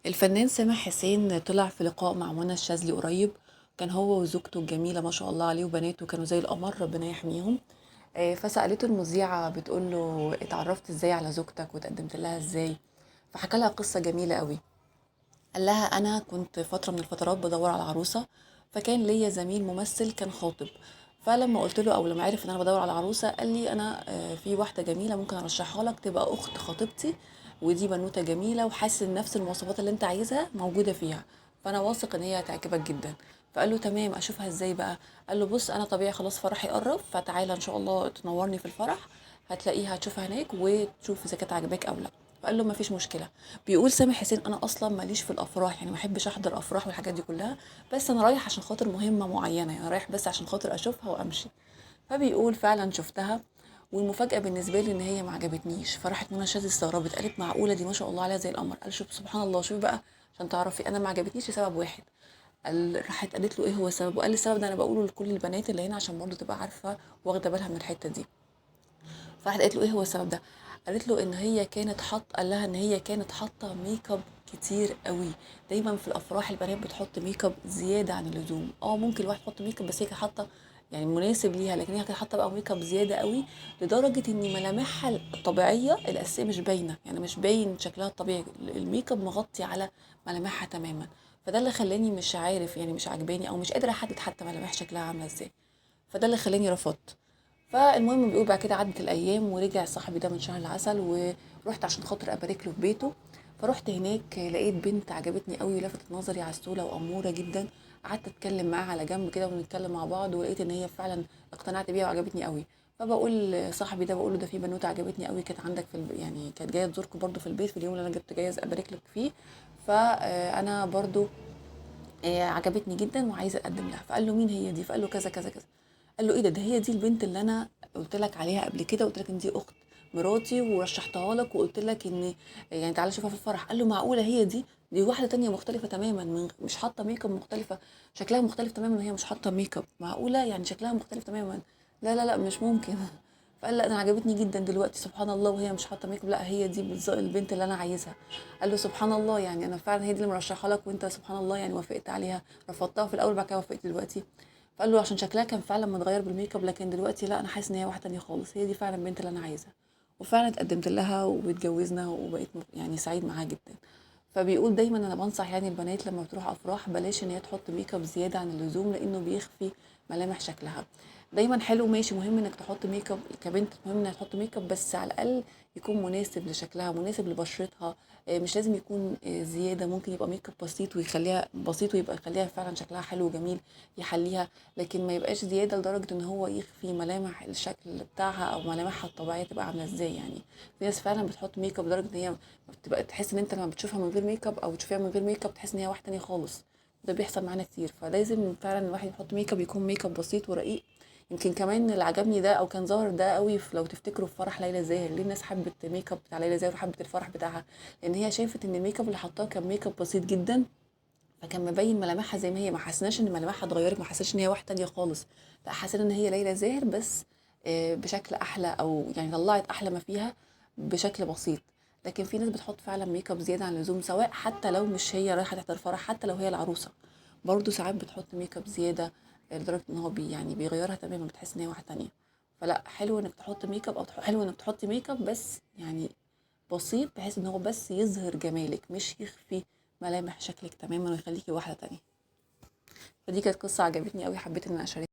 الفنان سامح حسين طلع في لقاء مع منى الشاذلي قريب. كان هو وزوجته الجميلة ما شاء الله عليه وبناته كانوا زي القمر، ربنا يحميهم. فسألته المذيعة بتقول له اتعرفت ازاي على زوجتك وتقدمت لها ازاي. فحكى لها قصة جميلة قوي. قال لها انا كنت فترة من الفترات بدور على عروسة، فكان ليا زميل ممثل كان خاطب. فلما قلت له او لما عرف ان انا بدور على عروسة قال لي انا في واحدة جميلة ممكن ارشحها لك تبقى اخت خطيبتي، ودي بنوتة جميلة وحاسس ان نفس المواصفات اللي انت عايزها موجودة فيها، فانا واثق ان هي هتعجبك جدا. فقال له تمام، اشوفها ازاي بقى؟ قال له بص انا طبيعي خلاص فرحي قرب، فتعالى ان شاء الله تنورني في الفرح، هتلاقيها هتشوفها هناك وتشوف اذا كانت عاجباك او لا. فقال له ما فيش مشكله. بيقول سامح حسين انا اصلا ماليش في الافراح، يعني ما احبش احضر افراح والحاجات دي كلها، بس انا رايح عشان خاطر مهمه معينه، يعني رايح بس عشان خاطر اشوفها وامشي. فبيقول فعلا شفتها، والمفاجاه بالنسبه لي ان هي ما عجبتنيش. فراحت منى شاذلي استغربت، قالت معقوله دي ما شاء الله عليها زي القمر؟ قال شوف سبحان الله، شوفي بقى عشان تعرفي انا ما عجبتنيش لسبب واحد. راحت قالت له ايه هو السبب؟ وقال السبب ده انا بقوله لكل البنات اللي هنا عشان برضه تبقى عارفه واخده بالها من الحته دي. فراحت قالت له ايه هو السبب ده؟ قالت له ان هي كانت قال لها ان هي كانت حاطه ميك اب كتير قوي. دايما في الافراح البنات بتحط ميك اب زياده عن اللزوم. ممكن الواحد يحط ميك اب بس هي كانت حاطه يعني مناسب ليها، لكن هي كانت حاطه بقى ميك اب زياده قوي، لدرجه ان ملامحها الطبيعيه الاساسيه مش باينه، يعني مش باين شكلها الطبيعي، الميك اب مغطي على ملامحها تماما. فده اللي خلاني مش عارف، يعني مش عاجباني او مش قادره احدد حتى ملامح شكلها عامله ازاي. فده اللي خلاني رفضت. فالمهم بيقول بعد كده عدت الايام ورجع صاحبي ده من شهر العسل، ورحت عشان خاطر ابارك له في بيته. فرحت هناك لقيت بنت عجبتني قوي ولفتت نظري، عسوله واموره جدا. قعدت اتكلم معاها على جنب كده ونتكلم مع بعض، ولقيت ان هي فعلا اقتنعت بيها وعجبتني قوي. فبقول صاحبي ده، بقول له ده في بنوته عجبتني قوي كانت عندك يعني كانت جايه تزوركم برضو في البيت في اليوم اللي انا جبت جايز ابارك لك فيه. فانا برضو عجبتني جدا وعايزه اقدم لها. فقال له مين هي دي؟ فقال له كذا كذا كذا. قال له ايه ده هي دي البنت اللي انا قلت لك عليها قبل كده، قلت لك ان دي اخت مراتي ورشحتها لك وقلت لك ان يعني تعالى شوفها في الفرح. قال له معقوله هي دي؟ دي واحده تانية مختلفه تماما، مش حاطه ميك اب مختلفه، شكلها مختلف تماما وهي مش حاطه ميك اب. معقوله يعني شكلها مختلف تماما؟ لا لا لا مش ممكن. فقال لا انا عجبتني جدا دلوقتي سبحان الله وهي مش حاطه ميك اب، لا هي دي بالظبط البنت اللي انا عايزها. قال له سبحان الله، يعني انا فعلا هي دي اللي مرشحها لك وانت سبحان الله يعني وافقت عليها، رفضتها في الاول بعد كده وافقت دلوقتي. فقال له عشان شكلها كان فعلا متغير بالميك اب، لكن دلوقتي لا انا حاسس ان هي واحده تانية خالص، هي دي فعلا البنت اللي انا عايزها. وفعلا اتقدمت لها واتجوزنا وبقيت يعني سعيد معاها جدا. فبيقول دايما انا بنصح يعني البنات لما بتروح افراح بلاش ان هي تحط ميك اب زياده عن اللزوم، لانه بيخفي ملامح شكلها. دايما حلو ماشي مهم انك تحط ميك اب كبنت، مهم انها تحط ميك اب بس على الاقل يكون مناسب لشكلها مناسب لبشرتها. مش لازم يكون زياده، ممكن يبقى ميك اب بسيط ويخليها بسيط ويبقى يخليها فعلا شكلها حلو وجميل يحليها، لكن ما يبقاش زياده لدرجه ان هو يخفي ملامح الشكل بتاعها او ملامحها الطبيعيه تبقى عامله ازاي. يعني في ناس فعلا بتحط ميك اب لدرجه ان هي بتبقى تحس ان انت لما بتشوفها من غير ميك اب او تشوفيها من غير ميك اب تحس ان هي واحده تانية خالص. ده بيحصل معانا كتير، فلازم فعلا الواحد يحط ميك اب يكون ميك اب بسيط ورقيق. يمكن كمان اللي عجبني ده او كان ظاهر ده قوي لو تفتكروا في فرح ليلى زاهر، ليه الناس حبت الميك اب بتاع ليلى زاهر وحبت الفرح بتاعها؟ لان هي شافت ان الميك اب اللي حطاه كان ميك اب بسيط جدا، فكان مبين ملامحها زي ما هي، ما حسيناش ان ملامحها اتغيرت، ما حسيناش ان هي واحده تانية خالص. لا حسينا ان هي ليلى زاهر بس بشكل احلى، او يعني طلعت احلى ما فيها بشكل بسيط. لكن في ناس بتحط فعلا ميك اب زياده عن اللزوم، سواء حتى لو مش هي رايحه تحضر فرح، حتى لو هي العروسه برضو ساعات بتحط ميك اب زياده لدرجه ان هو يعني بيغيرها تماما، بتحس ان هي واحده تانية. فلا حلو انك تحط ميك اب، او حلو انك تحطي ميك اب بس يعني بسيط، بحيث ان هو بس يظهر جمالك مش يخفي ملامح شكلك تماما ويخليكي واحده تانية. فدي كانت قصه عجبتني قوي، حبيت ان انا اشاركها.